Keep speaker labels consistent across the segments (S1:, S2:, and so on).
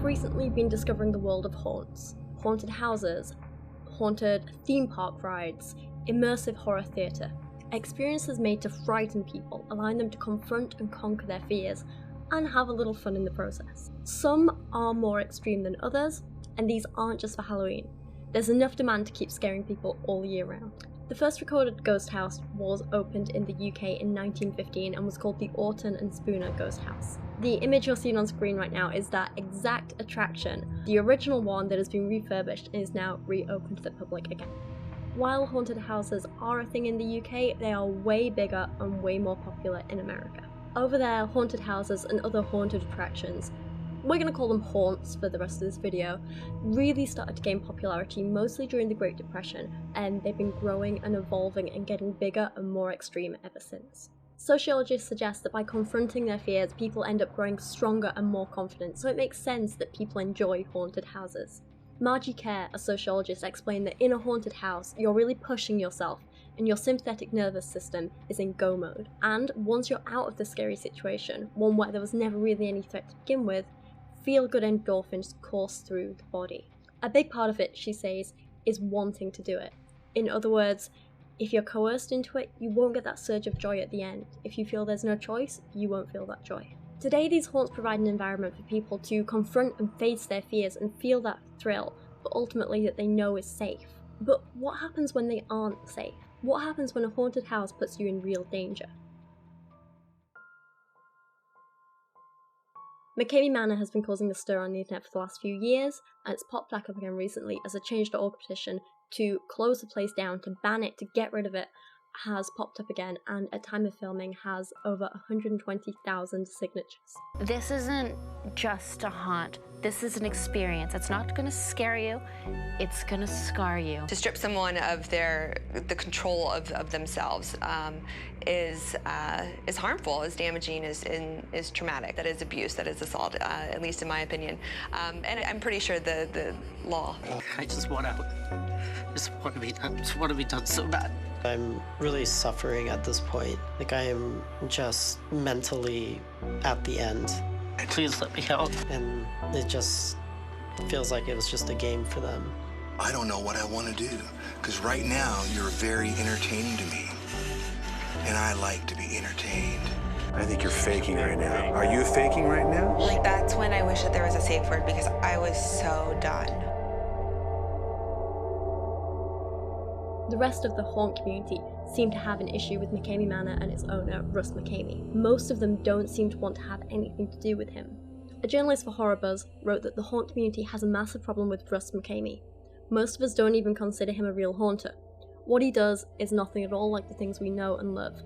S1: recently been discovering the world of haunts, haunted houses, haunted theme park rides, immersive horror theatre, experiences made to frighten people, allowing them to confront and conquer their fears, and have a little fun in the process. Some are more extreme than others, and these aren't just for Halloween. There's enough demand to keep scaring people all year round. The first recorded ghost house was opened in the UK in 1915 and was called the Orton and Spooner Ghost House. The image you're seeing on screen right now is that exact attraction, the original one that has been refurbished and is now reopened to the public again. While haunted houses are a thing in the UK, they are way bigger and way more popular in America. Over there, haunted houses and other haunted attractions, we're going to call them haunts for the rest of this video, really started to gain popularity mostly during the Great Depression, and they've been growing and evolving and getting bigger and more extreme ever since. Sociologists suggest that by confronting their fears, people end up growing stronger and more confident, so it makes sense that people enjoy haunted houses. Margie Kerr, a sociologist, explained that in a haunted house, you're really pushing yourself, and your sympathetic nervous system is in go mode. And once you're out of the scary situation, one where there was never really any threat to begin with, feel-good endorphins course through the body. A big part of it, she says, is wanting to do it. In other words, if you're coerced into it, you won't get that surge of joy at the end. If you feel there's no choice, you won't feel that joy. Today, these haunts provide an environment for people to confront and face their fears and feel that thrill, but ultimately that they know is safe. But what happens when they aren't safe? What happens when a haunted house puts you in real danger? McKamey Manor has been causing a stir on the internet for the last few years, and it's popped back up again recently as a Change.org petition to close the place down, to ban it, to get rid of it, has popped up again, and at time of filming has over 120,000 signatures.
S2: This isn't just a haunt. This is an experience. It's not going to scare you. It's going to scar you.
S3: To strip someone of the control of themselves is harmful, is damaging, is traumatic. That is abuse. That is assault, at least in my opinion. And I'm pretty sure the law.
S4: I just want out. Just want to be done so bad.
S5: I'm really suffering at this point. Like, I am just mentally at the end.
S4: Please let me out.
S5: And it just feels like it was just a game for them.
S6: I don't know what I want to do, because right now you're very entertaining to me. And I like to be entertained. I think you're faking right now. Are you faking right now?
S3: Like, that's when I wish that there was a safe word, because I was so done.
S1: The rest of the haunt community seem to have an issue with McKamey Manor and its owner, Russ McKamey. Most of them don't seem to want to have anything to do with him. A journalist for Horror Buzz wrote that the haunt community has a massive problem with Russ McKamey. Most of us don't even consider him a real haunter. What he does is nothing at all like the things we know and love.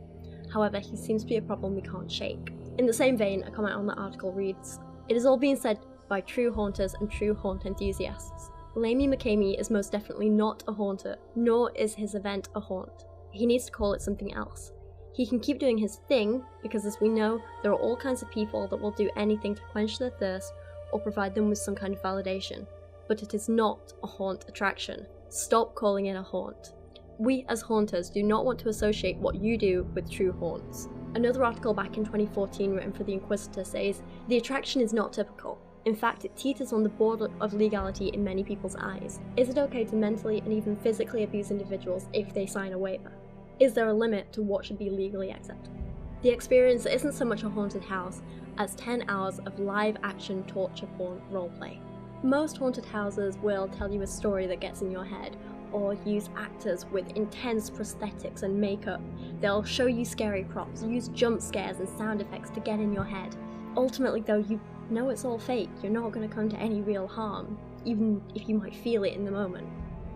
S1: However, he seems to be a problem we can't shake. In the same vein, a comment on the article reads, "It is all being said by true haunters and true haunt enthusiasts. Lamey McKamey is most definitely not a haunter, nor is his event a haunt. He needs to call it something else. He can keep doing his thing, because as we know, there are all kinds of people that will do anything to quench their thirst or provide them with some kind of validation. But it is not a haunt attraction. Stop calling it a haunt. We as haunters do not want to associate what you do with true haunts." Another article back in 2014 written for The Inquisitor says, "The attraction is not typical. In fact, it teeters on the border of legality in many people's eyes. Is it okay to mentally and even physically abuse individuals if they sign a waiver? Is there a limit to what should be legally accepted?" The experience isn't so much a haunted house as 10 hours of live action torture porn roleplay. Most haunted houses will tell you a story that gets in your head, or use actors with intense prosthetics and makeup. They'll show you scary props, use jump scares and sound effects to get in your head. Ultimately though, you know it's all fake. You're not going to come to any real harm, even if you might feel it in the moment.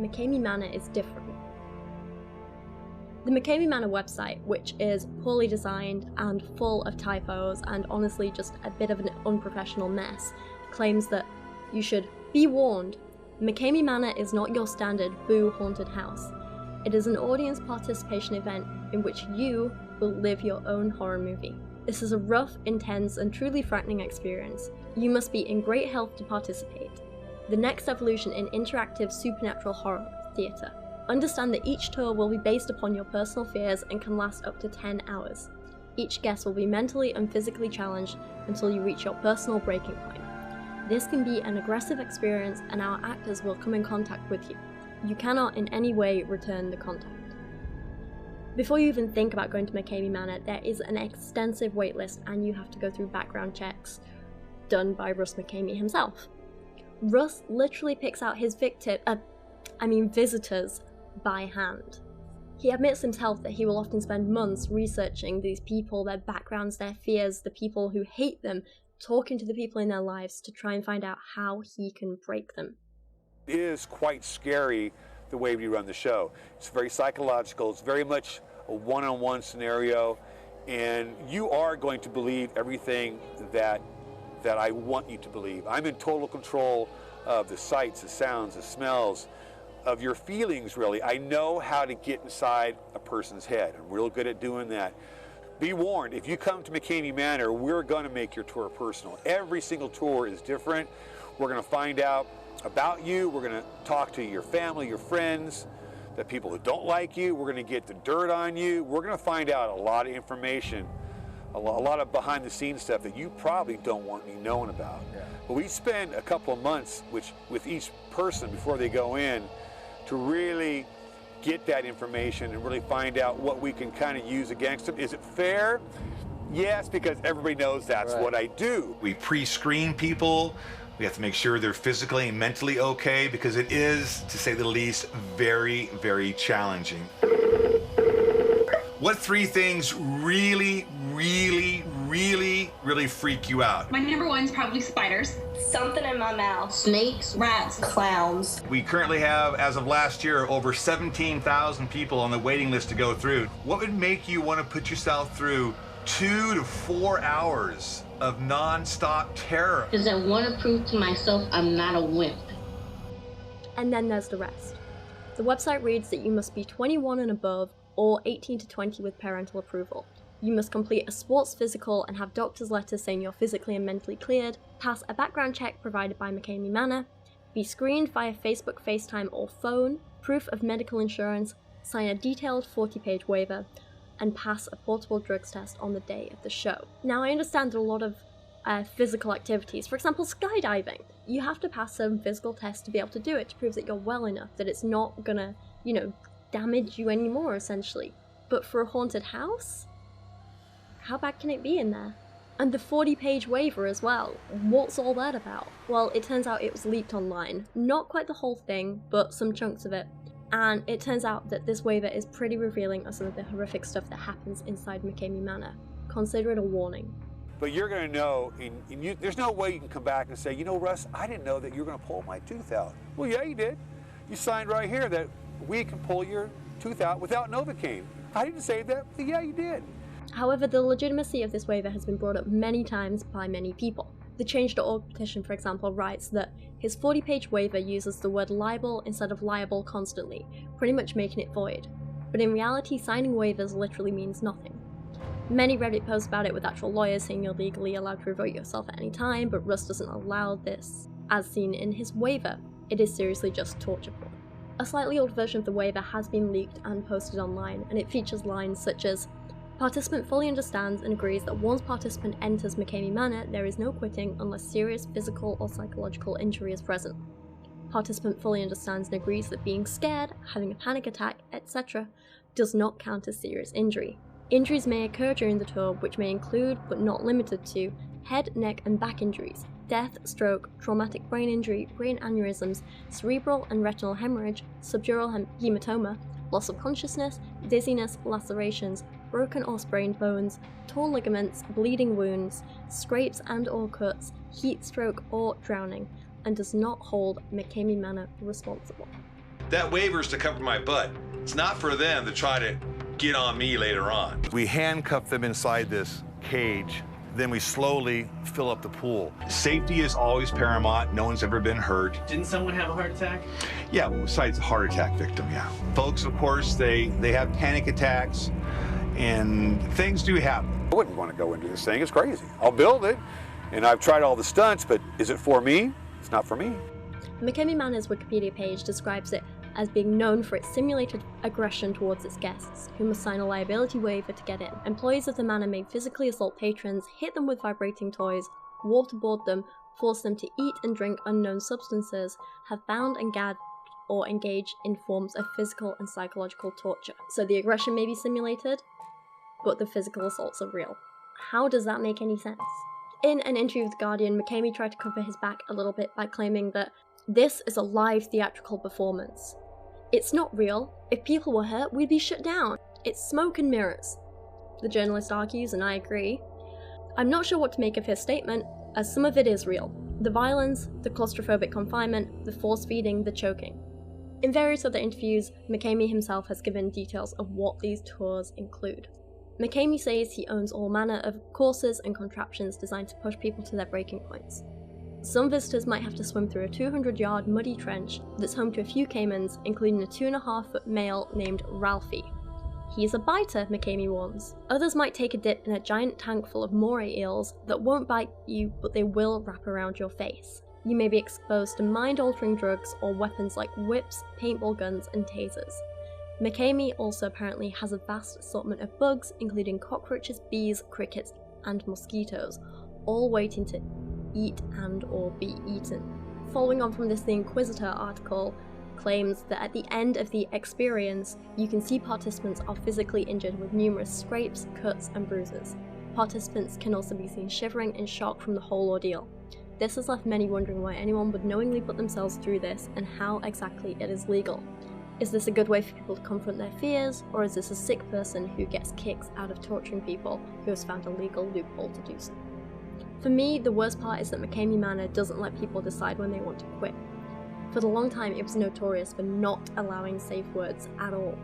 S1: McKamey Manor is different. The McKamey Manor website, which is poorly designed and full of typos and honestly just a bit of an unprofessional mess, claims that you should be warned. McKamey Manor is not your standard boo haunted house. It is an audience participation event in which you will live your own horror movie. This is a rough, intense, and truly frightening experience. You must be in great health to participate. The next evolution in interactive supernatural horror theatre. Understand that each tour will be based upon your personal fears and can last up to 10 hours. Each guest will be mentally and physically challenged until you reach your personal breaking point. This can be an aggressive experience and our actors will come in contact with you. You cannot in any way return the contact. Before you even think about going to McKamey Manor, there is an extensive waitlist and you have to go through background checks done by Russ McKamey himself. Russ literally picks out his visitors by hand. He admits himself that he will often spend months researching these people, their backgrounds, their fears, the people who hate them, talking to the people in their lives to try and find out how he can break them.
S7: It is quite scary the way we run the show. It's very psychological, it's very much a one-on-one scenario, and you are going to believe everything that I want you to believe. I'm in total control of the sights, the sounds, the smells, of your feelings, really. I know how to get inside a person's head. I'm real good at doing that. Be warned, if you come to McKamey Manor, we're going to make your tour personal. Every single tour is different. We're going to find out about you. We're going to talk to your family, your friends, the people who don't like you. We're going to get the dirt on you. We're going to find out a lot of information, a lot of behind-the-scenes stuff that you probably don't want me knowing about. Yeah. But we spend a couple of months with each person before they go in to really get that information and really find out what we can kind of use against them. Is it fair? Yes, because everybody knows that's what I do.
S6: We pre-screen people. We have to make sure they're physically and mentally okay, because it is, to say the least, very, very challenging. What 3 things really, really, really, really freak you out?
S8: My number 1 is probably spiders.
S9: Something in my mouth. Snakes, rats, clowns.
S6: We currently have, as of last year, over 17,000 people on the waiting list to go through. What would make you want to put yourself through 2 to 4 hours of non-stop terror?
S9: Because I want to prove to myself I'm not a wimp.
S1: And then there's the rest. The website reads that you must be 21 and above, or 18 to 20 with parental approval. You must complete a sports physical and have doctor's letters saying you're physically and mentally cleared, pass a background check provided by McKamey Manor, be screened via Facebook, FaceTime or phone, proof of medical insurance, sign a detailed 40-page waiver, and pass a portable drugs test on the day of the show. Now I understand a lot of physical activities, for example skydiving. You have to pass some physical tests to be able to do it, to prove that you're well enough, that it's not gonna, damage you anymore, essentially. But for a haunted house? How bad can it be in there? And the 40-page waiver as well. What's all that about? Well, it turns out it was leaked online. Not quite the whole thing, but some chunks of it. And it turns out that this waiver is pretty revealing of some of the horrific stuff that happens inside McKamey Manor. Consider it a warning.
S7: But you're going to know, there's no way you can come back and say, Russ, I didn't know that you were going to pull my tooth out. Well, yeah, you did. You signed right here that we can pull your tooth out without Novocaine. I didn't say that. Yeah, you did.
S1: However, the legitimacy of this waiver has been brought up many times by many people. The Change.org petition, for example, writes that his 40-page waiver uses the word libel instead of liable constantly, pretty much making it void. But in reality, signing waivers literally means nothing. Many Reddit posts about it with actual lawyers saying you're legally allowed to revoke yourself at any time, but Russ doesn't allow this, as seen in his waiver. It is seriously just torture porn. A slightly old version of the waiver has been leaked and posted online, and it features lines such as, "Participant fully understands and agrees that once participant enters McKamey Manor, there is no quitting unless serious physical or psychological injury is present. Participant fully understands and agrees that being scared, having a panic attack, etc. does not count as serious injury. Injuries may occur during the tour, which may include, but not limited to, head, neck and back injuries, death, stroke, traumatic brain injury, brain aneurysms, cerebral and retinal hemorrhage, subdural hematoma, loss of consciousness, dizziness, lacerations, broken or sprained bones, torn ligaments, bleeding wounds, scrapes and or cuts, heat stroke or drowning, and does not hold McKamey Manor responsible."
S6: That waiver's to cover my butt. It's not for them to try to get on me later on.
S10: We handcuff them inside this cage, then we slowly fill up the pool.
S6: Safety is always paramount. No one's ever been hurt.
S11: Didn't someone have a heart attack?
S6: Yeah, besides a heart attack victim, yeah. Folks, of course, they have panic attacks, and things do happen.
S7: I wouldn't want to go into this thing. It's crazy. I'll build it, and I've tried all the stunts, but is it for me? It's not for me.
S1: McKamey Manor's Wikipedia page describes it as being known for its simulated aggression towards its guests, who must sign a liability waiver to get in. Employees of the manor may physically assault patrons, hit them with vibrating toys, waterboard them, force them to eat and drink unknown substances, have bound and gagged or engaged in forms of physical and psychological torture. So the aggression may be simulated, but the physical assaults are real. How does that make any sense? In an interview with The Guardian, McKamey tried to cover his back a little bit by claiming that this is a live theatrical performance. It's not real. If people were hurt, we'd be shut down. It's smoke and mirrors. The journalist argues, and I agree. I'm not sure what to make of his statement, as some of it is real. The violence, the claustrophobic confinement, the force feeding, the choking. In various other interviews, McKamey himself has given details of what these tours include. McKamey says he owns all manner of courses and contraptions designed to push people to their breaking points. Some visitors might have to swim through a 200-yard muddy trench that's home to a few caimans, including a 2.5-foot male named Ralphie. He's a biter, McKamey warns. Others might take a dip in a giant tank full of moray eels that won't bite you, but they will wrap around your face. You may be exposed to mind-altering drugs or weapons like whips, paintball guns, and tasers. McKamey also apparently has a vast assortment of bugs, including cockroaches, bees, crickets, and mosquitoes, all waiting to eat and or be eaten. Following on from this, the Inquisitor article claims that at the end of the experience, you can see participants are physically injured with numerous scrapes, cuts, and bruises. Participants can also be seen shivering in shock from the whole ordeal. This has left many wondering why anyone would knowingly put themselves through this and how exactly it is legal. Is this a good way for people to confront their fears, or is this a sick person who gets kicks out of torturing people who has found a legal loophole to do so? For me, the worst part is that McKamey Manor doesn't let people decide when they want to quit. For a long time, it was notorious for not allowing safe words at all.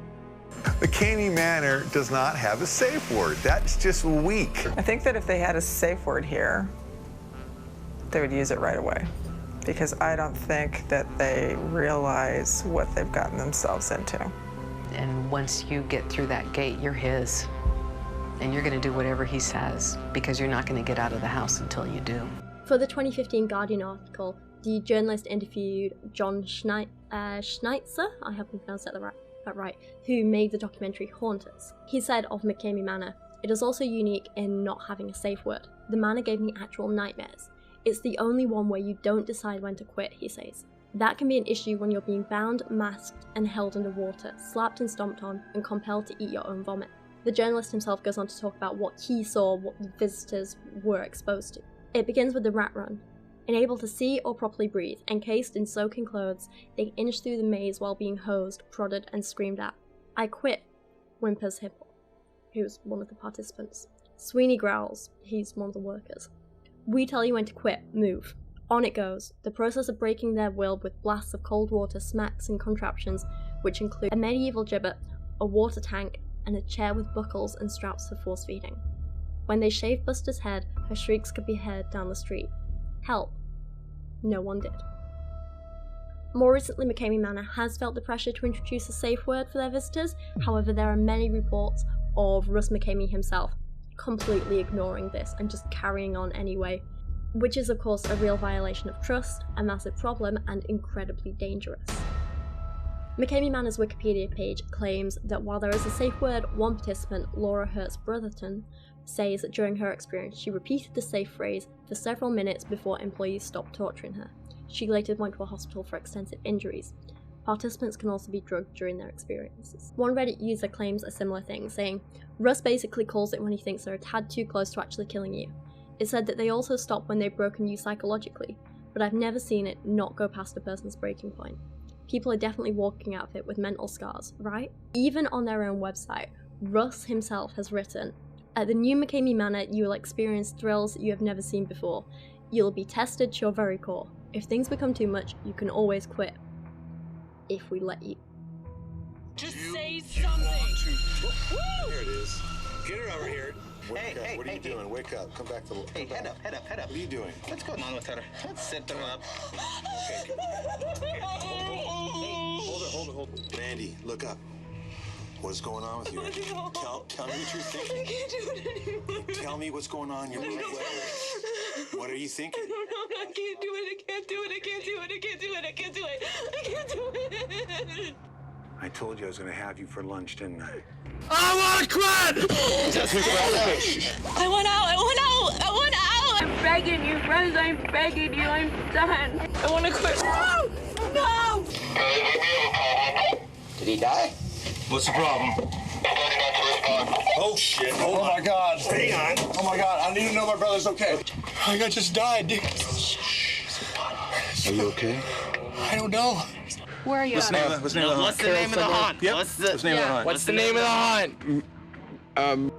S6: McKamey Manor does not have a safe word. That's just weak.
S11: I think that if they had a safe word here, they would use it right away. Because I don't think that they realize what they've gotten themselves into.
S12: And once you get through that gate, you're his. And you're going to do whatever he says, because you're not going to get out of the house until you do.
S1: For the 2015 Guardian article, the journalist interviewed John Schneitzer, I hope I pronounced that right, who made the documentary Haunters. He said of McKamey Manor, "It is also unique in not having a safe word. The manor gave me actual nightmares. It's the only one where you don't decide when to quit," he says. That can be an issue when you're being bound, masked, and held underwater, slapped and stomped on, and compelled to eat your own vomit. The journalist himself goes on to talk about what he saw, what the visitors were exposed to. It begins with the rat run. Unable to see or properly breathe, encased in soaking clothes, they inch through the maze while being hosed, prodded, and screamed at. "I quit," whimpers Hipple, who's one of the participants. Sweeney growls, he's one of the workers. "We tell you when to quit, move." On it goes. The process of breaking their will with blasts of cold water, smacks, and contraptions, which include a medieval gibbet, a water tank, and a chair with buckles and straps for force feeding. When they shaved Buster's head, her shrieks could be heard down the street. Help. No one did. More recently, McKamey Manor has felt the pressure to introduce a safe word for their visitors. However, there are many reports of Russ McKamey himself completely ignoring this and just carrying on anyway, which is of course a real violation of trust, a massive problem, and incredibly dangerous. McKamey Manor's Wikipedia page claims that while there is a safe word, one participant, Laura Hertz-Brotherton, says that during her experience she repeated the safe phrase for several minutes before employees stopped torturing her. She later went to a hospital for extensive injuries. Participants can also be drugged during their experiences. One Reddit user claims a similar thing, saying, "Russ basically calls it when he thinks they're a tad too close to actually killing you. It said that they also stop when they've broken you psychologically, but I've never seen it not go past a person's breaking point. People are definitely walking out of it with mental scars, right?" Even on their own website, Russ himself has written, "At the new McKamey Manor, you will experience thrills you have never seen before. You'll be tested to your very core. If things become too much, you can always quit. If we let you."
S13: Just say something!
S14: Here it is. Get her over here.
S13: Hey,
S14: what are you doing? Wake up. Come back to the...
S13: Hey, head up.
S14: What are you doing?
S13: What's going on with her? Let's sit them up.
S14: Okay. Hold it. Mandy, look up. What's going on with you? Tell me what you're thinking.
S13: I can't do it anymore.
S14: Tell me what's going on in your mind. What are you thinking?
S13: I don't know. I can't do it.
S7: I told you I was going to have you for lunch, didn't I?
S15: I want to quit!
S13: I want out! I want out! I want out! I'm begging you, friends. I'm begging you. I'm done. I want to quit. No! No!
S16: Did he die?
S10: What's the problem?
S16: Oh shit! Oh my God! Hang on! Oh my God! I need to know my brother's okay. I think I just died, dude.
S10: Are you okay?
S16: I don't know.
S2: Where are you?
S10: What's the name of the hunt?
S15: What's the name of the hunt?
S10: Yep.
S15: What's the
S10: name of the hunt?
S15: What's the name of the hunt?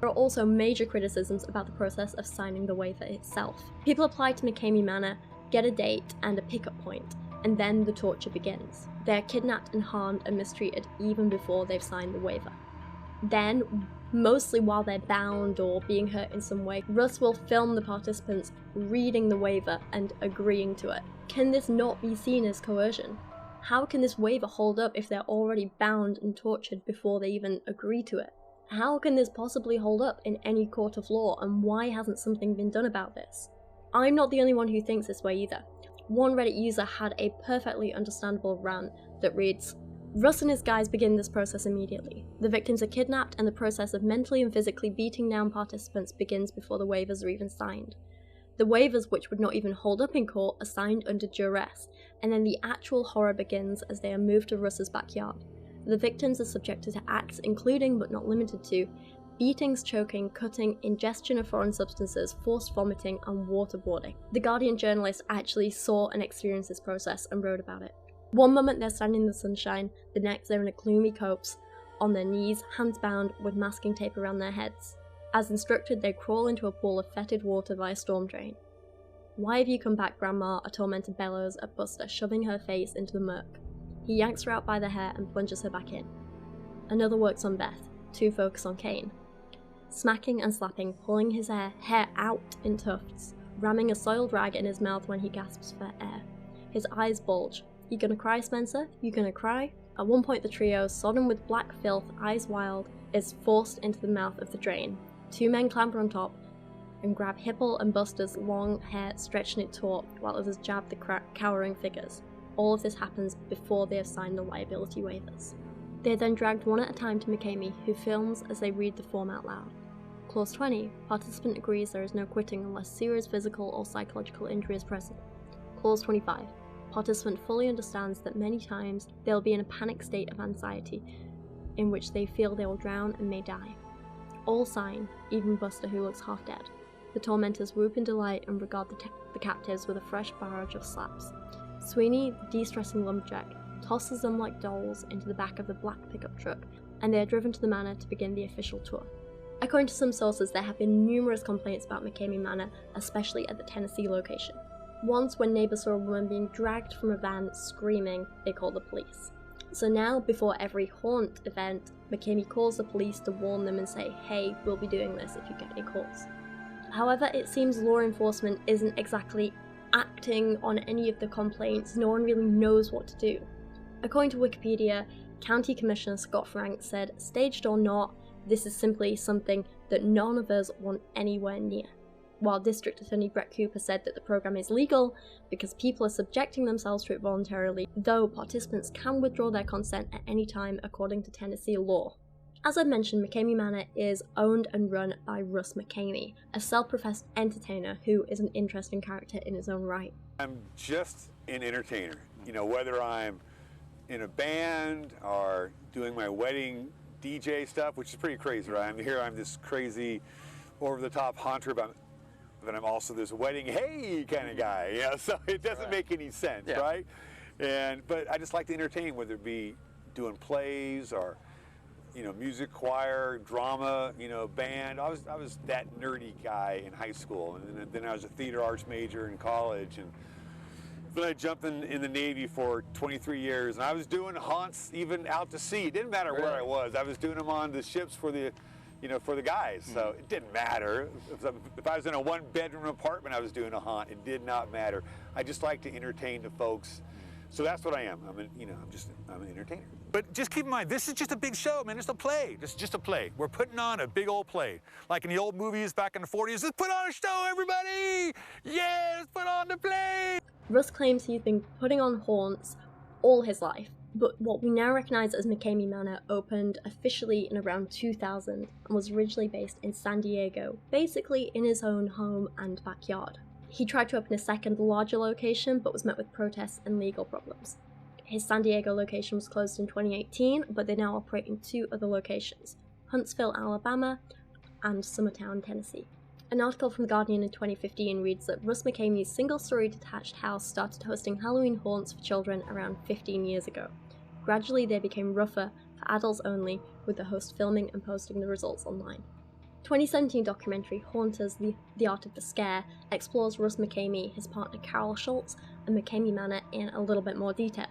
S1: There are also major criticisms about the process of signing the waiver itself. People apply to McKamey Manor, get a date and a pickup point, and then the torture begins. They're kidnapped and harmed and mistreated even before they've signed the waiver. Then, mostly while they're bound or being hurt in some way, Russ will film the participants reading the waiver and agreeing to it. Can this not be seen as coercion? How can this waiver hold up if they're already bound and tortured before they even agree to it? How can this possibly hold up in any court of law, and why hasn't something been done about this? I'm not the only one who thinks this way either. One Reddit user had a perfectly understandable rant that reads, Russ and his guys begin this process immediately. The victims are kidnapped and the process of mentally and physically beating down participants begins before the waivers are even signed. The waivers, which would not even hold up in court, are signed under duress, and then the actual horror begins as they are moved to Russ's backyard. The victims are subjected to acts including, but not limited to, beatings, choking, cutting, ingestion of foreign substances, forced vomiting, and waterboarding. The Guardian journalist actually saw and experienced this process and wrote about it. One moment they're standing in the sunshine, the next they're in a gloomy copse, on their knees, hands bound, with masking tape around their heads. As instructed, they crawl into a pool of fetid water via storm drain. Why have you come back, Grandma? A tormentor bellows at Buster, shoving her face into the murk. He yanks her out by the hair and plunges her back in. Another works on Beth, two focus on Kane. Smacking and slapping, pulling his hair out in tufts, ramming a soiled rag in his mouth when he gasps for air. His eyes bulge. You gonna cry, Spencer? You gonna cry? At one point the trio, sodden with black filth, eyes wild, is forced into the mouth of the drain. Two men clamber on top and grab Hipple and Buster's long hair, stretching it taut, while others jab the cowering figures. All of this happens before they have signed the liability waivers. They are then dragged one at a time to McKamey, who films as they read the form out loud. Clause 20. Participant agrees there is no quitting unless serious physical or psychological injury is present. Clause 25. Participant fully understands that many times they will be in a panic state of anxiety, in which they feel they will drown and may die. All sign, even Buster, who looks half dead. The tormentors whoop in delight and regard the captives with a fresh barrage of slaps. Sweeney, the de-stressing lumberjack, tosses them like dolls into the back of the black pickup truck, and they are driven to the manor to begin the official tour. According to some sources, there have been numerous complaints about McKamey Manor, especially at the Tennessee location. Once, when neighbours saw a woman being dragged from a van screaming, they called the police. So now, before every haunt event, McKamey calls the police to warn them and say, hey, we'll be doing this if you get any calls. However, it seems law enforcement isn't exactly acting on any of the complaints. No one really knows what to do. According to Wikipedia, County Commissioner Scott Frank said, staged or not, this is simply something that none of us want anywhere near. While District Attorney Brett Cooper said that the program is legal because people are subjecting themselves to it voluntarily, though participants can withdraw their consent at any time according to Tennessee law. As I mentioned, McKamey Manor is owned and run by Russ McKamey, a self-professed entertainer who is an interesting character in his own right.
S7: I'm just an entertainer. You know, whether I'm in a band or doing my wedding DJ stuff, which is pretty crazy, right? I'm this crazy, over-the-top haunter, but I'm also this wedding hey kind of guy. Yeah, so it doesn't make any sense, right? But I just like to entertain, whether it be doing plays or, you know, music, choir, drama, you know, band. I was that nerdy guy in high school, and then I was a theater arts major in college, and then I jumped in the Navy for 23 years, and I was doing haunts even out to sea. It didn't matter where I was. I was doing them on the ships for the, you know, for the guys. So it didn't matter. If I was in a one-bedroom apartment, I was doing a haunt. It did not matter. I just like to entertain the folks. So that's what I am. I'm an entertainer. But just keep in mind, this is just a big show, man. It's a play. It's just a play. We're putting on a big old play. Like in the old movies back in the 40s, let's put on a show, everybody! Yeah, let's put on the play!
S1: Russ claims he's been putting on haunts all his life. But what we now recognise as McKamey Manor opened officially in around 2000 and was originally based in San Diego, basically in his own home and backyard. He tried to open a second, larger location, but was met with protests and legal problems. His San Diego location was closed in 2018, but they now operate in 2 other locations, Huntsville, Alabama, and Summertown, Tennessee. An article from The Guardian in 2015 reads that Russ McKamey's single-story detached house started hosting Halloween haunts for children around 15 years ago. Gradually, they became rougher, for adults only, with the host filming and posting the results online. 2017 documentary Haunters, The Art of the Scare explores Russ McKamey, his partner Carol Schultz, and McKamey Manor in a little bit more detail.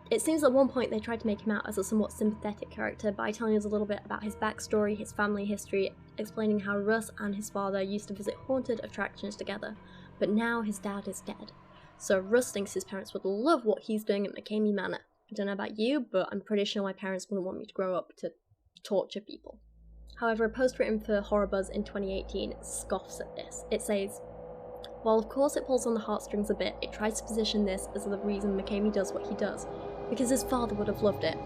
S1: It seems at one point they tried to make him out as a somewhat sympathetic character by telling us a little bit about his backstory, his family history, explaining how Russ and his father used to visit haunted attractions together, but now his dad is dead. So Russ thinks his parents would love what he's doing at McKamey Manor. I don't know about you, but I'm pretty sure my parents wouldn't want me to grow up to torture people. However, a post written for Horror Buzz in 2018 scoffs at this. It says, "While of course it pulls on the heartstrings a bit, it tries to position this as the reason McKamey does what he does, because his father would have loved it.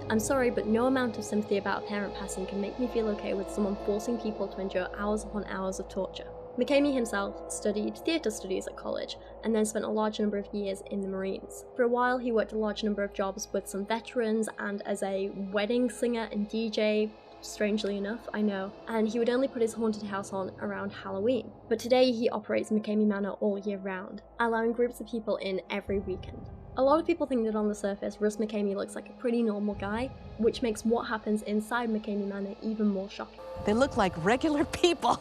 S1: I'm sorry, but no amount of sympathy about a parent passing can make me feel okay with someone forcing people to endure hours upon hours of torture." McKamey himself studied theatre studies at college and then spent a large number of years in the Marines. For a while he worked a large number of jobs with some veterans and as a wedding singer and DJ, strangely enough, I know, and he would only put his haunted house on around Halloween. But today he operates McKamey Manor all year round, allowing groups of people in every weekend. A lot of people think that on the surface Russ McKamey looks like a pretty normal guy, which makes what happens inside McKamey Manor even more shocking.
S17: They look like regular people.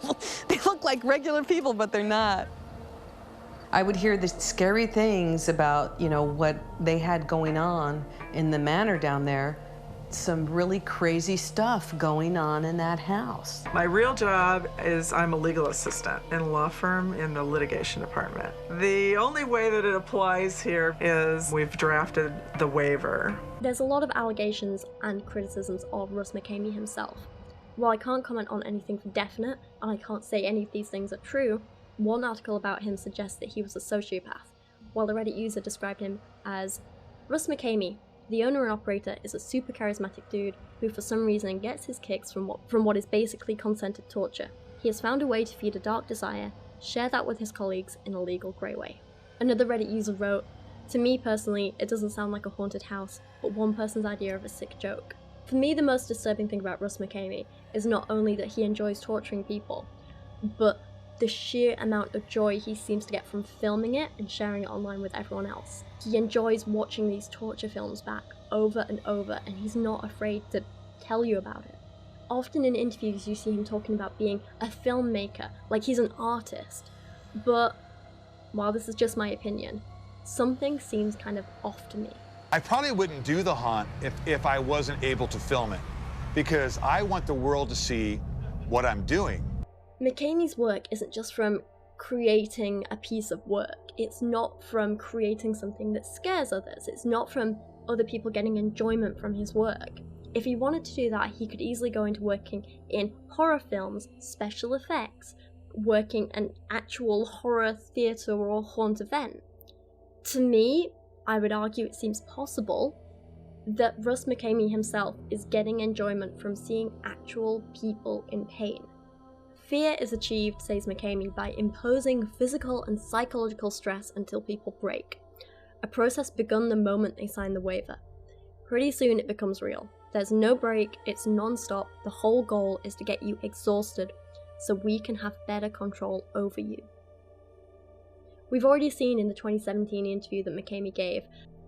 S17: They look like regular people, but they're not.
S12: I would hear the scary things about, what they had going on in the manor down there. Some really crazy stuff going on in that house.
S11: My real job is I'm a legal assistant in a law firm in the litigation department. The only way that it applies here is we've drafted the waiver.
S1: There's a lot of allegations and criticisms of Russ McKamey himself. While I can't comment on anything for definite, and I can't say any of these things are true, one article about him suggests that he was a sociopath, while a Reddit user described him as Russ McKamey. The owner and operator is a super charismatic dude who for some reason gets his kicks from what is basically consented torture. He has found a way to feed a dark desire, share that with his colleagues in a legal grey way. Another Reddit user wrote, "To me personally, it doesn't sound like a haunted house, but one person's idea of a sick joke." For me, the most disturbing thing about Russ McKamey is not only that he enjoys torturing people, but the sheer amount of joy he seems to get from filming it and sharing it online with everyone else. He enjoys watching these torture films back over and over, and he's not afraid to tell you about it. Often in interviews you see him talking about being a filmmaker, like he's an artist. But while this is just my opinion, something seems kind of off to me.
S10: I probably wouldn't do the haunt if I wasn't able to film it, because I want the world to see what I'm doing.
S1: McKamey's work isn't just from creating a piece of work. It's not from creating something that scares others. It's not from other people getting enjoyment from his work. If he wanted to do that, he could easily go into working in horror films, special effects, working an actual horror theatre or haunt event. To me, I would argue it seems possible that Russ McKamey himself is getting enjoyment from seeing actual people in pain. Fear is achieved, says McKamey, by imposing physical and psychological stress until people break. A process begun the moment they sign the waiver. Pretty soon it becomes real. There's no break, it's non-stop, the whole goal is to get you exhausted so we can have better control over you. We've already seen in the 2017 interview that McKamey gave,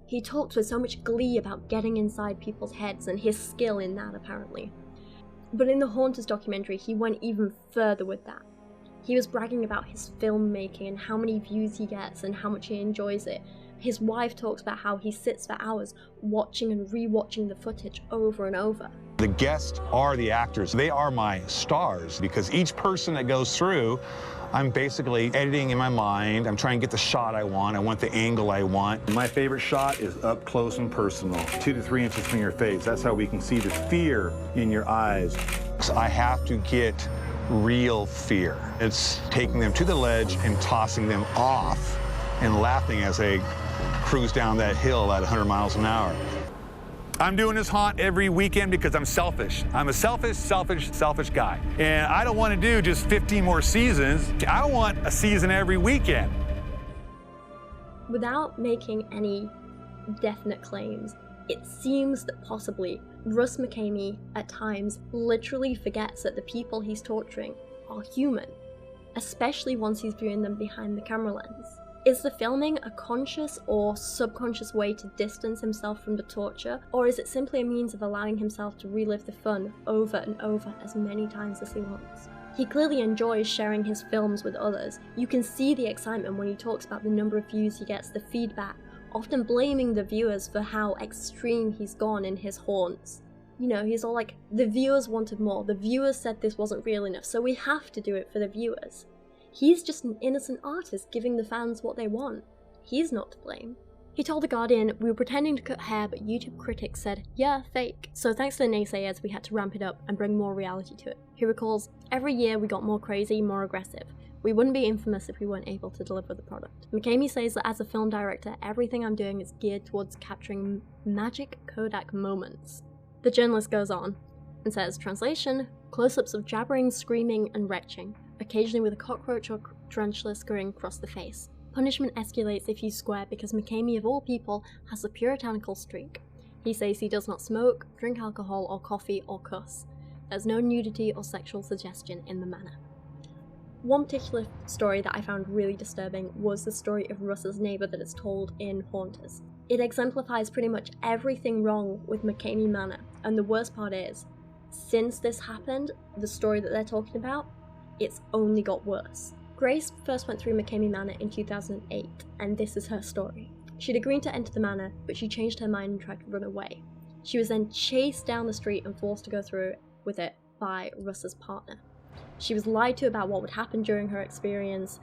S1: he talked with so much glee about getting inside people's heads and his skill in that apparently. But in the Haunters documentary, he went even further with that. He was bragging about his filmmaking and how many views he gets and how much he enjoys it. His wife talks about how he sits for hours watching and re-watching the footage over and over.
S10: The guests are the actors. They are my stars because each person that goes through, I'm basically editing in my mind. I'm trying to get the shot I want. I want the angle I want. My favorite shot is up close and personal, 2 to 3 inches from your face. That's how we can see the fear in your eyes. So I have to get real fear. It's taking them to the ledge and tossing them off and laughing as they cruise down that hill at 100 miles an hour. I'm doing this haunt every weekend because I'm selfish. I'm a selfish guy. And I don't want to do just 15 more seasons. I want a season every weekend.
S1: Without making any definite claims, it seems that possibly Russ McKamey at times literally forgets that the people he's torturing are human, especially once he's viewing them behind the camera lens. Is the filming a conscious or subconscious way to distance himself from the torture, or is it simply a means of allowing himself to relive the fun over and over as many times as he wants? He clearly enjoys sharing his films with others. You can see the excitement when he talks about the number of views he gets, the feedback, often blaming the viewers for how extreme he's gone in his haunts. You know, he's all like, the viewers wanted more, the viewers said this wasn't real enough, so we have to do it for the viewers. He's just an innocent artist giving the fans what they want. He's not to blame. He told The Guardian, "We were pretending to cut hair, but YouTube critics said, yeah, fake. So thanks to the naysayers, we had to ramp it up and bring more reality to it." He recalls, "Every year we got more crazy, more aggressive. We wouldn't be infamous if we weren't able to deliver the product." McKamey says that as a film director, everything I'm doing is geared towards capturing magic Kodak moments. The journalist goes on and says, translation, close-ups of jabbering, screaming, and retching, occasionally with a cockroach or tarantula scurrying across the face. Punishment escalates if you square because McKamey, of all people, has a puritanical streak. He says he does not smoke, drink alcohol or coffee or cuss. There's no nudity or sexual suggestion in the manor. One particular story that I found really disturbing was the story of Russ's neighbour that is told in Haunters. It exemplifies pretty much everything wrong with McKamey Manor, and the worst part is, since this happened, the story that they're talking about, it's only got worse. Grace first went through McKamey Manor in 2008, and this is her story. She'd agreed to enter the manor, but she changed her mind and tried to run away. She was then chased down the street and forced to go through with it by Russ's partner. She was lied to about what would happen during her experience.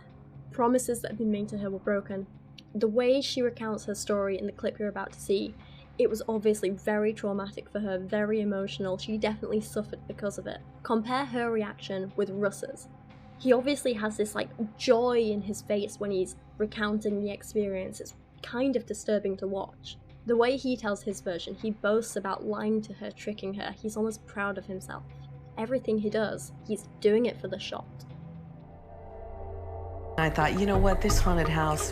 S1: Promises that had been made to her were broken. The way she recounts her story in the clip you're about to see, it was obviously very traumatic for her, very emotional. She definitely suffered because of it. Compare her reaction with Russ's. He obviously has this like joy in his face when he's recounting the experience. It's kind of disturbing to watch. The way he tells his version, he boasts about lying to her, tricking her. He's almost proud of himself. Everything he does, he's doing it for the shot.
S12: I thought, you know what, this haunted house,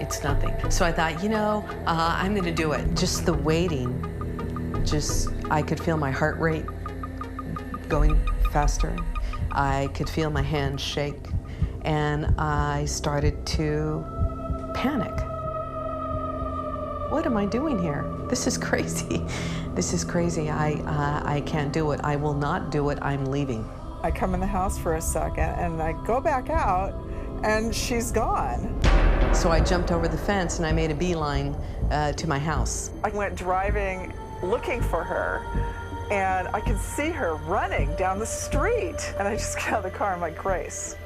S12: it's nothing. So I thought, you know, I'm gonna do it. Just the waiting, I could feel my heart rate going faster. I could feel my hands shake, and I started to panic. What am I doing here? This is crazy. This is crazy. I can't do it. I will not do it. I'm leaving.
S11: I come in the house for a second, and I go back out, and she's gone.
S12: So I jumped over the fence, and I made a beeline to my house.
S11: I went driving, looking for her, and I could see her running down the street. And I just got out of the car, I'm like, Grace,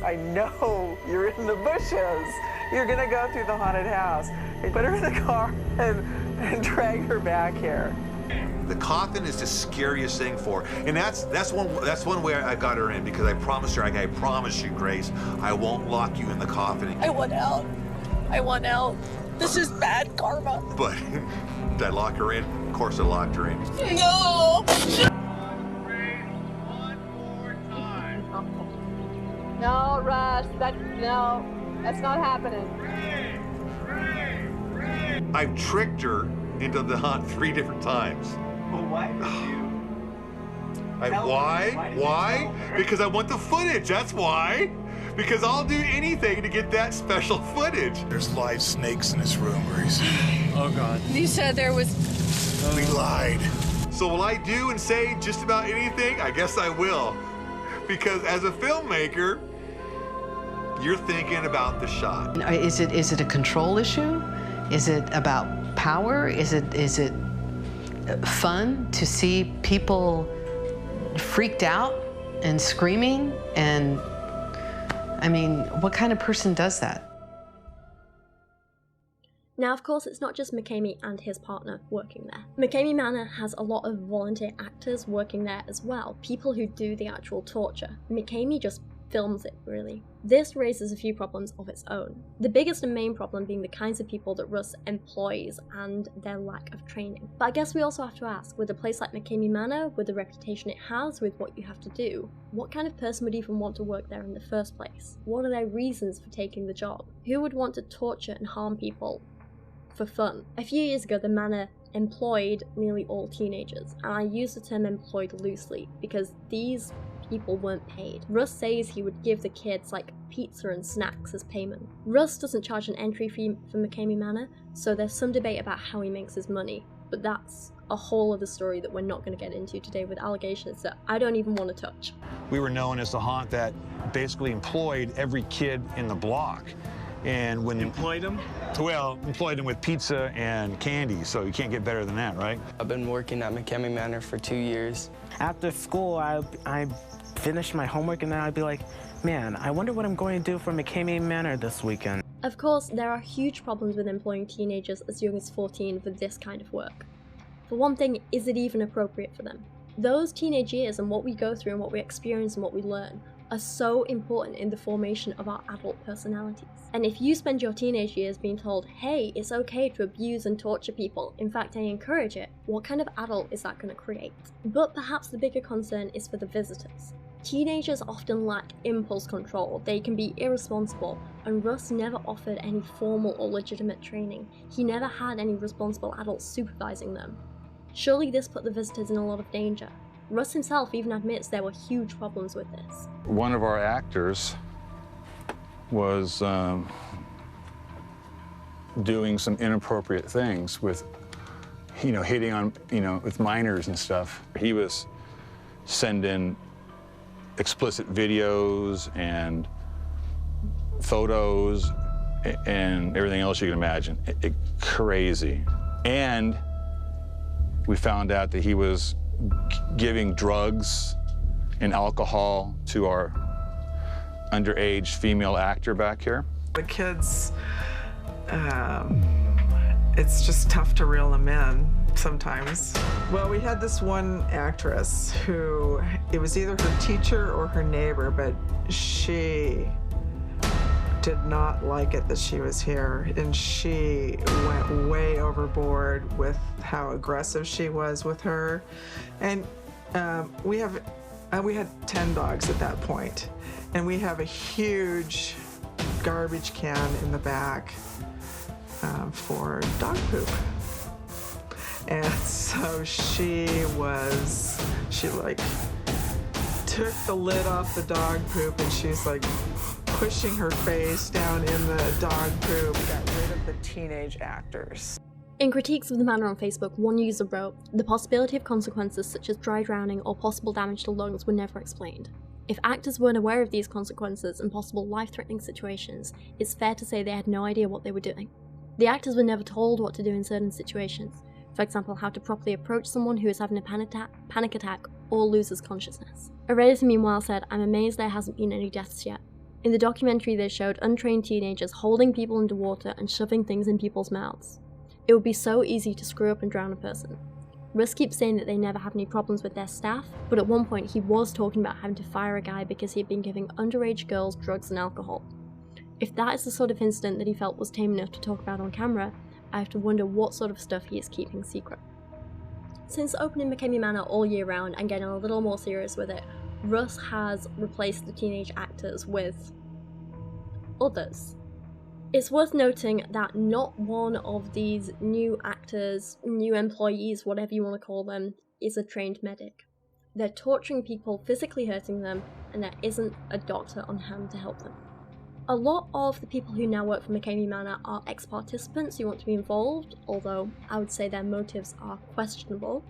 S11: I know you're in the bushes. You're gonna go through the haunted house. I put her in the car and drag her back here.
S6: The coffin is the scariest thing for her. And that's one way I got her in, because I promised her, I promise you, Grace, I won't lock you in the coffin.
S13: I want out. I want out. This is bad karma.
S6: But did I lock her in? Of course I locked her in.
S13: No!
S17: No, Russ, no, that's not happening.
S6: I've tricked her into the hunt 3 different times.
S18: Well, why did you?
S6: Why? Because I want the footage, that's why. Because I'll do anything to get that special footage.
S16: There's live snakes in this room, Grace.
S15: Oh, God.
S13: You said there was...
S16: We lied.
S6: So will I do and say just about anything? I guess I will. Because as a filmmaker, you're thinking about the shot.
S12: Is it a control issue? Is it about power? Is it fun to see people freaked out and screaming? And I mean, what kind of person does that?
S1: Now, of course, it's not just McKamey and his partner working there. McKamey Manor has a lot of volunteer actors working there as well, people who do the actual torture. McKamey just films it, really. This raises a few problems of its own. The biggest and main problem being the kinds of people that Russ employs and their lack of training. But I guess we also have to ask, with a place like McKamey Manor, with the reputation it has, with what you have to do, what kind of person would even want to work there in the first place? What are their reasons for taking the job? Who would want to torture and harm people for fun? A few years ago, the Manor employed nearly all teenagers, and I use the term employed loosely because these people weren't paid. Russ says he would give the kids like pizza and snacks as payment. Russ doesn't charge an entry fee for McKamey Manor, so there's some debate about how he makes his money, but that's a whole other story that we're not going to get into today with allegations that I don't even want to touch.
S10: We were known as the haunt that basically employed every kid in the block. And when
S15: employed them?
S10: Well, employed them with pizza and candy, so you can't get better than that, right?
S18: I've been working at McKamey Manor for 2 years.
S19: After school, I finished my homework and then I'd be like, man, I wonder what I'm going to do for McKamey Manor this weekend.
S1: Of course, there are huge problems with employing teenagers as young as 14 for this kind of work. For one thing, is it even appropriate for them? Those teenage years and what we go through and what we experience and what we learn are so important in the formation of our adult personalities. And if you spend your teenage years being told, hey, it's okay to abuse and torture people, in fact I encourage it, what kind of adult is that going to create? But perhaps the bigger concern is for the visitors. Teenagers often lack impulse control, they can be irresponsible, and Russ never offered any formal or legitimate training. He never had any responsible adults supervising them. Surely this put the visitors in a lot of danger. Russ himself even admits there were huge problems with this.
S10: One of our actors was doing some inappropriate things with, hitting on, with minors and stuff. He was sending explicit videos and photos and everything else you can imagine. Crazy. And we found out that he was giving drugs and alcohol to our underage female actor back here.
S11: The kids, it's just tough to reel them in sometimes. Well, we had this one actress who, it was either her teacher or her neighbor, but she did not like it that she was here, and she went way overboard with how aggressive she was with her. And we had 10 dogs at that point, and we have a huge garbage can in the back for dog poop. And so she like took the lid off the dog poop, and she's like pushing her face down in the dog poop. Got rid of the teenage actors.
S1: In critiques of the Manor on Facebook, one user wrote, the possibility of consequences such as dry drowning or possible damage to lungs were never explained. If actors weren't aware of these consequences and possible life-threatening situations, it's fair to say they had no idea what they were doing. The actors were never told what to do in certain situations. For example, how to properly approach someone who is having a panic attack or loses consciousness. A Redditor meanwhile said, I'm amazed there hasn't been any deaths yet. In the documentary they showed untrained teenagers holding people underwater and shoving things in people's mouths. It would be so easy to screw up and drown a person. Russ keeps saying that they never have any problems with their staff, but at one point he was talking about having to fire a guy because he had been giving underage girls drugs and alcohol. If that is the sort of incident that he felt was tame enough to talk about on camera, I have to wonder what sort of stuff he is keeping secret. Since opening McKamey Manor all year round and getting a little more serious with it, Russ has replaced the teenage actors with others. It's worth noting that not one of these new actors, new employees, whatever you want to call them, is a trained medic. They're torturing people, physically hurting them, and there isn't a doctor on hand to help them. A lot of the people who now work for McKamey Manor are ex-participants who want to be involved, although I would say their motives are questionable.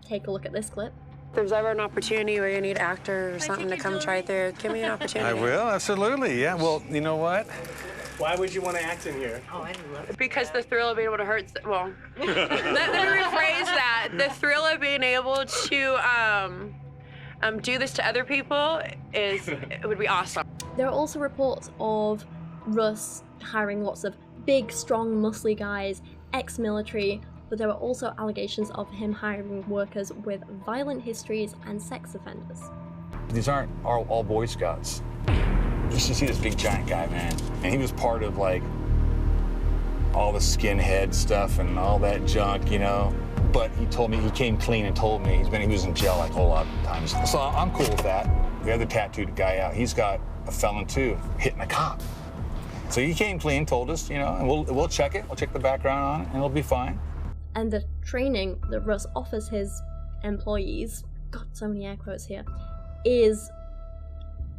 S1: Take a look at this clip.
S20: If there's ever an opportunity where you need actor or something to come try through, give me an opportunity.
S10: I will, absolutely, yeah. Well, you know what?
S15: Why would you want to act in here?
S20: Oh, I love it. Because the thrill of being able to hurt, well, let me rephrase that. The thrill of being able to do this to other people it would be awesome.
S1: There are also reports of Russ hiring lots of big, strong, muscly guys, ex-military, but there were also allegations of him hiring workers with violent histories and sex offenders.
S10: These aren't all Boy Scouts. You should see this big giant guy, man. And he was part of like all the skinhead stuff and all that junk, you know. But he told me, he came clean and told me he was in jail like a whole lot of times. So I'm cool with that. The other tattooed guy out, he's got a felon too, hitting a cop. So he came clean, told us, you know, and we'll check it. We'll check the background on it, and it'll be fine.
S1: And the training that Russ offers his employees, God, so many air quotes here, is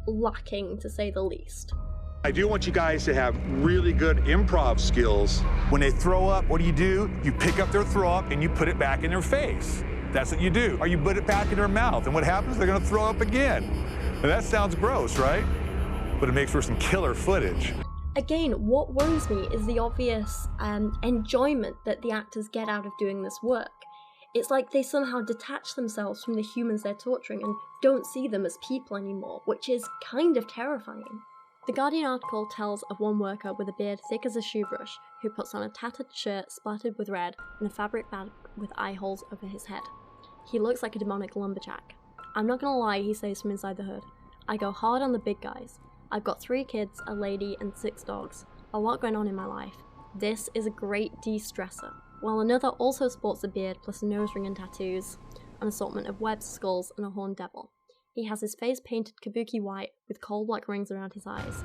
S1: lacking, to say the least.
S10: I do want you guys to have really good improv skills. When they throw up, what do? You pick up their throw up and you put it back in their face. That's what you do. Or you put it back in their mouth. And what happens? They're going to throw up again. Now, that sounds gross, right? But it makes for some killer footage.
S1: Again, what worries me is the obvious enjoyment that the actors get out of doing this work. It's like they somehow detach themselves from the humans they're torturing and don't see them as people anymore, which is kind of terrifying. The Guardian article tells of one worker with a beard thick as a shoe brush who puts on a tattered shirt splattered with red and a fabric bag with eye holes over his head. He looks like a demonic lumberjack. I'm not gonna lie, he says from inside the hood. I go hard on the big guys. I've got 3 kids, a lady, and 6 dogs. A lot going on in my life. This is a great de-stressor. While another also sports a beard plus a nose ring and tattoos, an assortment of webs, skulls, and a horned devil. He has his face painted kabuki white with coal black rings around his eyes.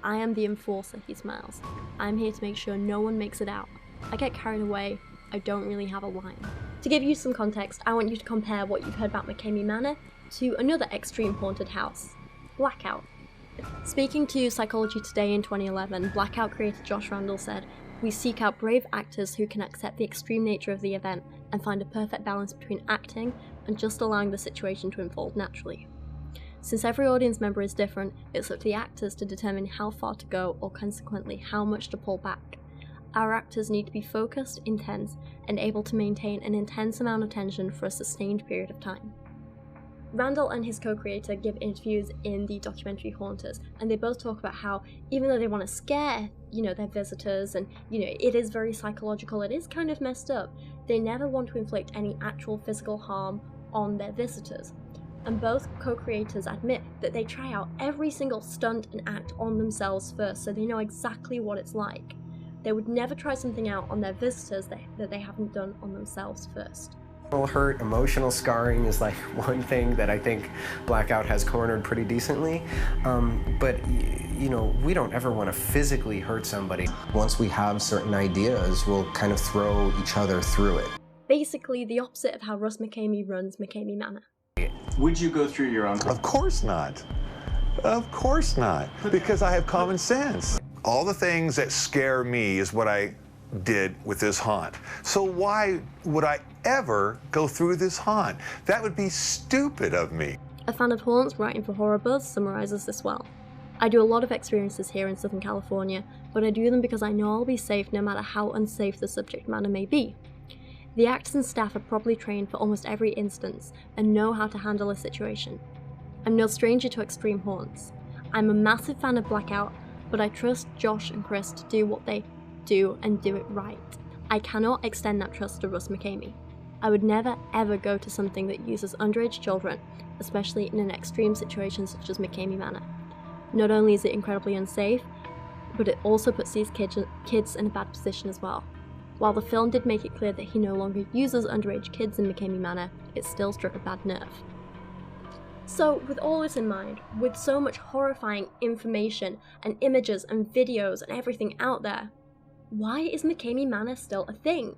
S1: I am the enforcer, he smiles. I'm here to make sure no one makes it out. I get carried away. I don't really have a line. To give you some context, I want you to compare what you've heard about McKamey Manor to another extreme haunted house, Blackout. Speaking to Psychology Today in 2011, Blackout creator Josh Randall said, "We seek out brave actors who can accept the extreme nature of the event and find a perfect balance between acting and just allowing the situation to unfold naturally. Since every audience member is different, it's up to the actors to determine how far to go or consequently how much to pull back. Our actors need to be focused, intense, and able to maintain an intense amount of tension for a sustained period of time." Randall and his co-creator give interviews in the documentary Haunters, and they both talk about how even though they want to scare, their visitors, and, it is very psychological, it is kind of messed up, they never want to inflict any actual physical harm on their visitors. And both co-creators admit that they try out every single stunt and act on themselves first, so they know exactly what it's like. They would never try something out on their visitors that they haven't done on themselves first.
S21: Hurt, emotional scarring is like one thing that I think Blackout has cornered pretty decently. But we don't ever want to physically hurt somebody. Once we have certain ideas, we'll kind of throw each other through it.
S1: Basically the opposite of how Russ McKamey runs McKamey Manor.
S22: Would you go through your own?
S10: Of course not. Of course not. Because I have common sense. All the things that scare me is what I did with this haunt. So why would I ever go through this haunt? That would be stupid of me.
S1: A fan of haunts writing for Horror Buzz summarizes this well. I do a lot of experiences here in Southern California, but I do them because I know I'll be safe no matter how unsafe the subject matter may be. The actors and staff are properly trained for almost every instance and know how to handle a situation. I'm no stranger to extreme haunts. I'm a massive fan of Blackout, but I trust Josh and Chris to do what they do and do it right. I cannot extend that trust to Russ McKamey. I would never ever go to something that uses underage children, especially in an extreme situation such as McKamey Manor. Not only is it incredibly unsafe, but it also puts these kids in a bad position as well. While the film did make it clear that he no longer uses underage kids in McKamey Manor, it still struck a bad nerve. So, with all this in mind, with so much horrifying information and images and videos and everything out there, why is McKamey Manor still a thing?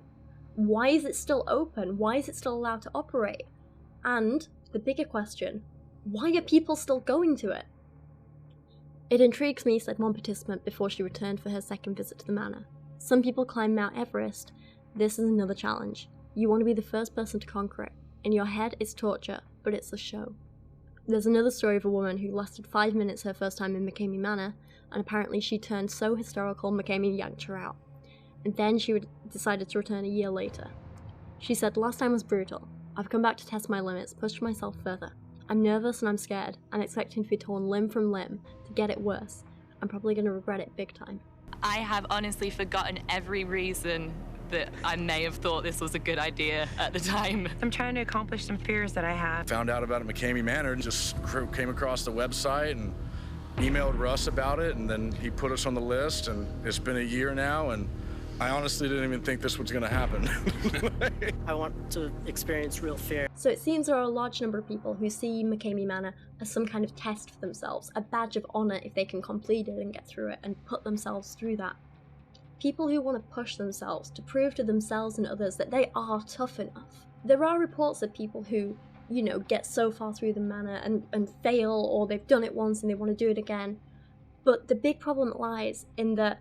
S1: Why is it still open? Why is it still allowed to operate? And, the bigger question, why are people still going to it? It intrigues me, said one participant before she returned for her second visit to the manor. Some people climb Mount Everest. This is another challenge. You want to be the first person to conquer it. In your head, it's torture, but it's a show. There's another story of a woman who lasted 5 minutes her first time in McKamey Manor, and apparently she turned so hysterical McKamey yanked her out. And then she decided to return a year later. She said, "Last time was brutal. I've come back to test my limits, push myself further. I'm nervous and I'm scared. I'm expecting to be torn limb from limb, to get it worse. I'm probably going to regret it big time."
S23: I have honestly forgotten every reason that I may have thought this was a good idea at the time.
S24: I'm trying to accomplish some fears that I have.
S25: Found out about McKamey Manor and just came across the website and
S3: emailed Russ about it, and then he put us on the list, and it's been a year now, and I honestly didn't even think this was going to happen.
S4: I want to experience real fear.
S1: So it seems there are a large number of people who see McKamey Manor as some kind of test for themselves, a badge of honour if they can complete it and get through it and put themselves through that. People who want to push themselves to prove to themselves and others that they are tough enough. There are reports of people who, you know, get so far through the manor and fail, or they've done it once and they want to do it again. But the big problem lies in that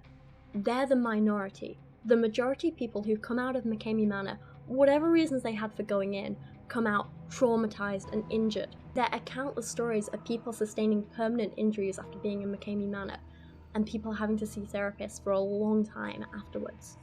S1: they're the minority. The majority of people who come out of McKamey Manor, whatever reasons they had for going in, come out traumatised and injured. There are countless stories of people sustaining permanent injuries after being in McKamey Manor, and people having to see therapists for a long time afterwards.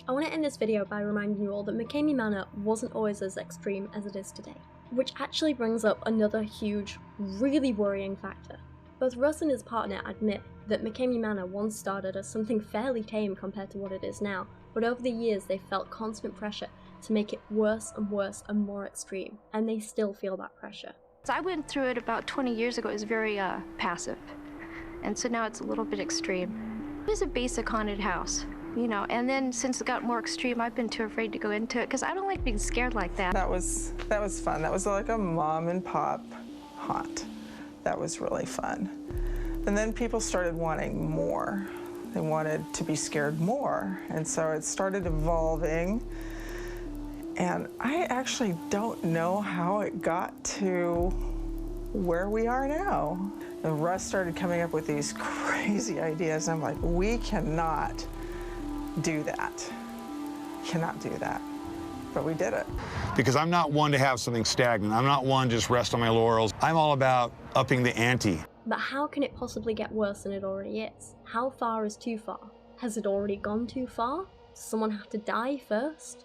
S1: I want to end this video by reminding you all that McKamey Manor wasn't always as extreme as it is today, which actually brings up another huge, really worrying factor. Both Russ and his partner admit that McKamey Manor once started as something fairly tame compared to what it is now, but over the years they felt constant pressure to make it worse and worse and more extreme, and they still feel that pressure.
S5: I went through it about 20 years ago. It was very passive, and so now it's a little bit extreme. It was a basic haunted house, you know, and then since it got more extreme, I've been too afraid to go into it because I don't like being scared like that.
S11: That was fun. That was like a mom and pop haunt. That was really fun. And then people started wanting more. They wanted to be scared more. And so it started evolving. And I actually don't know how it got to where we are now. And Russ started coming up with these crazy ideas. I'm like, we cannot do that. Cannot do that. But we did it.
S10: Because I'm not one to have something stagnant. I'm not one to just rest on my laurels. I'm all about upping the ante.
S1: But how can it possibly get worse than it already is? How far is too far? Has it already gone too far? Does someone have to die first?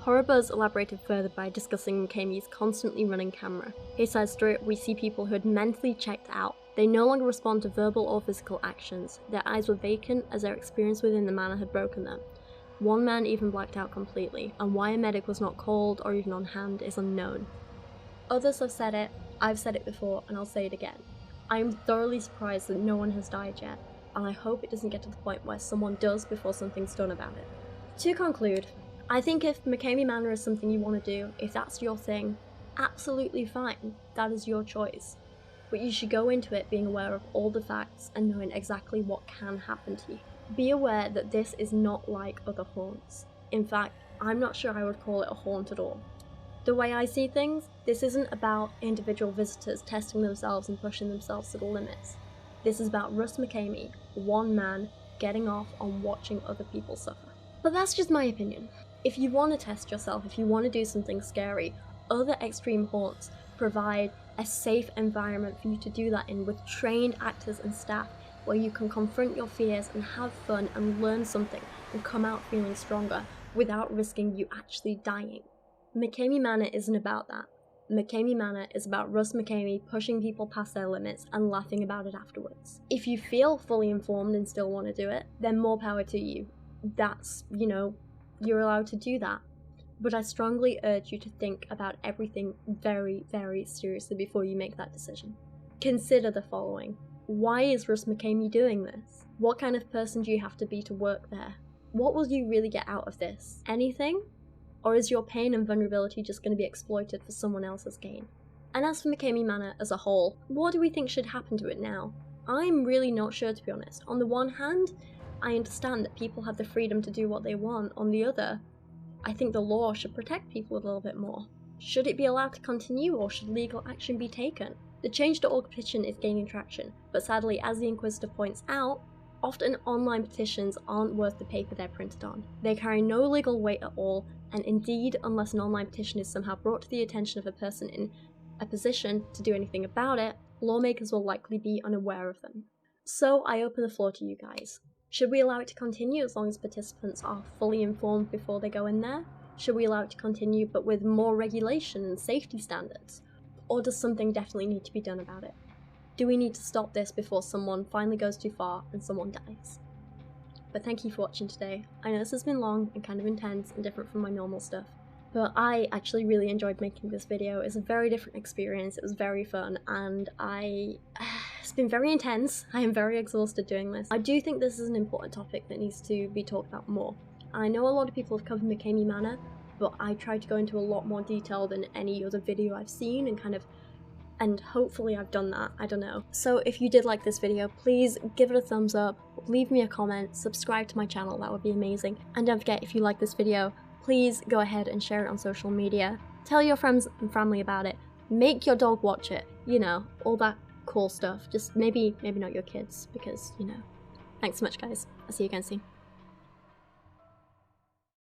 S1: Horrorbuzz elaborated further by discussing McKamey's constantly running camera. He says through it we see people who had mentally checked out. They no longer respond to verbal or physical actions. Their eyes were vacant as their experience within the manor had broken them. One man even blacked out completely, and why a medic was not called or even on hand is unknown. Others have said it, I've said it before, and I'll say it again. I am thoroughly surprised that no one has died yet, and I hope it doesn't get to the point where someone does before something's done about it. To conclude, I think if McKamey Manor is something you want to do, if that's your thing, absolutely fine, that is your choice. But you should go into it being aware of all the facts and knowing exactly what can happen to you. Be aware that this is not like other haunts. In fact, I'm not sure I would call it a haunt at all. The way I see things, this isn't about individual visitors testing themselves and pushing themselves to the limits. This is about Russ McKamey, one man, getting off on watching other people suffer. But that's just my opinion. If you want to test yourself, if you want to do something scary, other extreme haunts provide a safe environment for you to do that in, with trained actors and staff where you can confront your fears and have fun and learn something and come out feeling stronger without risking you actually dying. McKamey Manor isn't about that. McKamey Manor is about Russ McKamey pushing people past their limits and laughing about it afterwards. If you feel fully informed and still want to do it, then more power to you. That's, you know, you're allowed to do that. But I strongly urge you to think about everything very, very seriously before you make that decision. Consider the following. Why is Russ McKamey doing this? What kind of person do you have to be to work there? What will you really get out of this? Anything? Or is your pain and vulnerability just going to be exploited for someone else's gain? And as for McKamey Manor as a whole, what do we think should happen to it now? I'm really not sure, to be honest. On the one hand, I understand that people have the freedom to do what they want. On the other, I think the law should protect people a little bit more. Should it be allowed to continue, or should legal action be taken? The Change.org petition is gaining traction, but sadly, as the Inquisitor points out, often online petitions aren't worth the paper they're printed on. They carry no legal weight at all, and indeed, unless an online petition is somehow brought to the attention of a person in a position to do anything about it, lawmakers will likely be unaware of them. So I open the floor to you guys. Should we allow it to continue as long as participants are fully informed before they go in there? Should we allow it to continue but with more regulation and safety standards? Or does something definitely need to be done about it? Do we need to stop this before someone finally goes too far and someone dies? But thank you for watching today. I know this has been long and kind of intense and different from my normal stuff, but I actually really enjoyed making this video. It's a very different experience, it was very fun, and It's been very intense. I am very exhausted doing this. I do think this is an important topic that needs to be talked about more. I know a lot of people have covered McKamey Manor, but I tried to go into a lot more detail than any other video I've seen and hopefully I've done that, I don't know. So if you did like this video, please give it a thumbs up, leave me a comment, subscribe to my channel, that would be amazing. And don't forget, if you like this video, please go ahead and share it on social media. Tell your friends and family about it. Make your dog watch it, you know, all that cool stuff. Just maybe not your kids, because, you know. Thanks so much, guys. I'll see you again soon.